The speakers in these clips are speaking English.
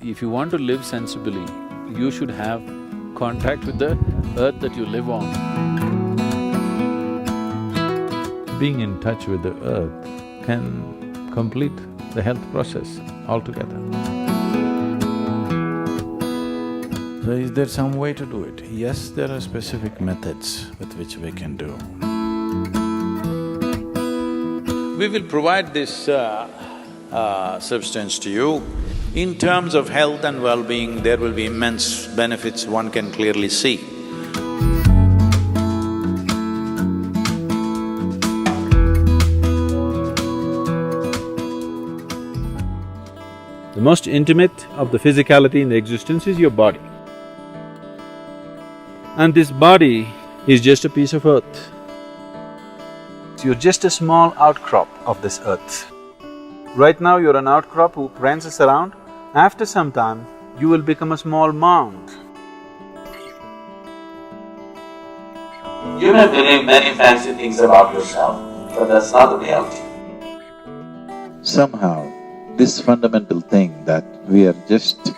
If you want to live sensibly, you should have contact with the earth that you live on. Being in touch with the earth can complete the health process altogether. So is there some way to do it? Yes, there are specific methods with which we can do. We will provide this substance to you. In terms of health and well-being, there will be immense benefits one can clearly see. The most intimate of the physicality in the existence is your body. And this body is just a piece of earth. You're just a small outcrop of this earth. Right now you're an outcrop who prances around. After some time, you will become a small mound. You may believe many fancy things about yourself, but that's not the reality. Somehow, this fundamental thing that we are just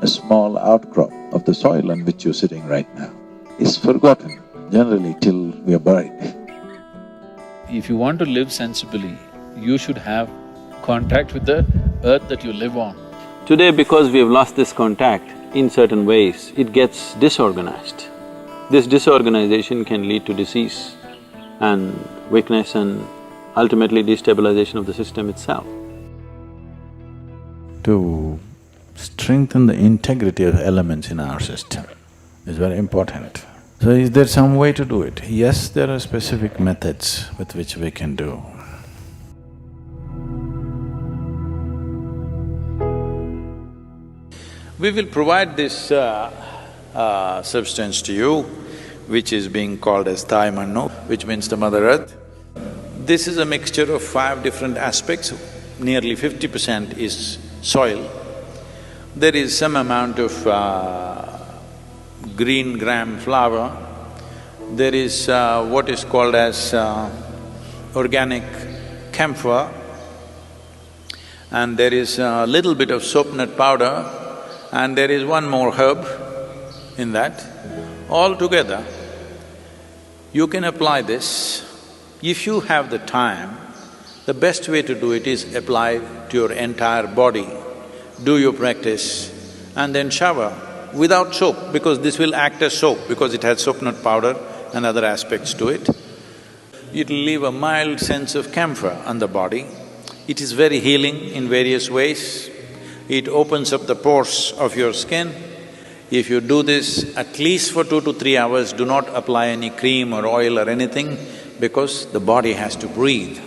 a small outcrop of the soil on which you're sitting right now is forgotten generally till we are buried. If you want to live sensibly, you should have contact with the earth that you live on. Today, because we have lost this contact, in certain ways, it gets disorganized. This disorganization can lead to disease and weakness and ultimately destabilization of the system itself. To strengthen the integrity of elements in our system is very important. So is there some way to do it? Yes, there are specific methods with which we can do. We will provide this substance to you, which is being called as Thai Mannu, which means the Mother Earth. This is a mixture of 5 different aspects. Nearly 50% is soil. There is some amount of green gram flour. There is what is called as organic camphor, and there is a little bit of soap nut powder, and there is one more herb in that. All together, you can apply this. If you have the time, the best way to do it is apply to your entire body. Do your practice and then shower without soap, because this will act as soap because it has soap nut powder and other aspects to it. It'll leave a mild sense of camphor on the body. It is very healing in various ways. It opens up the pores of your skin. If you do this at least for 2 to 3 hours, do not apply any cream or oil or anything, because the body has to breathe.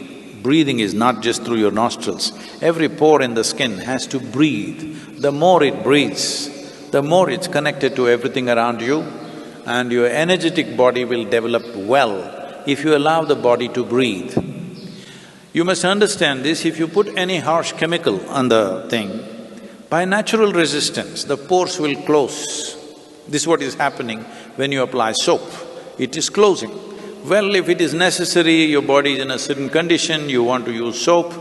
Breathing is not just through your nostrils. Every pore in the skin has to breathe. The more it breathes, the more it's connected to everything around you, and your energetic body will develop well if you allow the body to breathe. You must understand this, if you put any harsh chemical on the thing, by natural resistance, the pores will close. This is what is happening when you apply soap. It is closing. Well, if it is necessary, your body is in a certain condition, you want to use soap,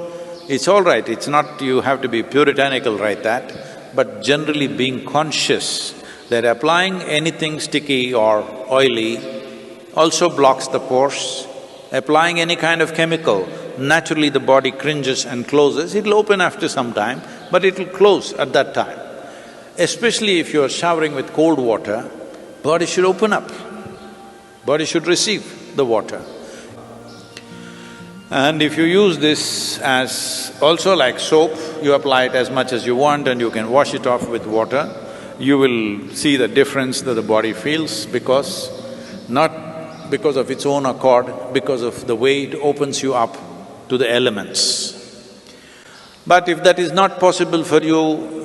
it's all right, it's not… you have to be puritanical right that, but generally being conscious that applying anything sticky or oily also blocks the pores. Applying any kind of chemical, naturally the body cringes and closes. It'll open after some time, but it'll close at that time. Especially if you're showering with cold water, body should open up, body should receive the water. And if you use this as also like soap, you apply it as much as you want and you can wash it off with water, you will see the difference that the body feels, because… not because of its own accord, because of the way it opens you up to the elements. But if that is not possible for you,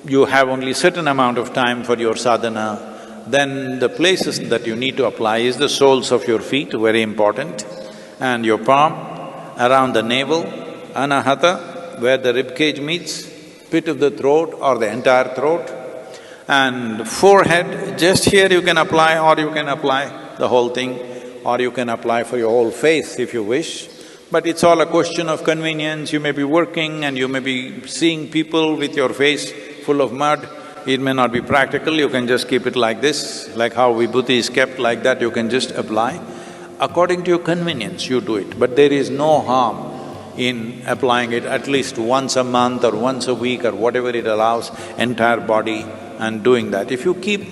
you have only certain amount of time for your sadhana, then the places that you need to apply is the soles of your feet, very important, and your palm, around the navel, anahata, where the rib cage meets, pit of the throat or the entire throat, and forehead, just here you can apply, or you can apply the whole thing, or you can apply for your whole face if you wish. But it's all a question of convenience. You may be working and you may be seeing people with your face full of mud. It may not be practical, you can just keep it like this, like how vibhuti is kept like that, you can just apply. According to your convenience, you do it, but there is no harm in applying it at least once a month or once a week or whatever it allows, entire body, and doing that. If you keep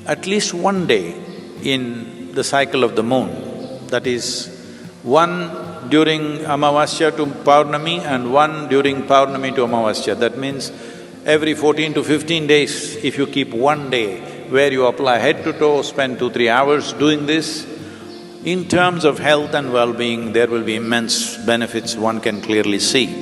at least one day in the cycle of the moon, that is, one during Amavasya to Paurnami and one during Paurnami to Amavasya, that means every 14 to 15 days, if you keep one day where you apply head to toe, spend 2-3 hours doing this, in terms of health and well-being, there will be immense benefits one can clearly see.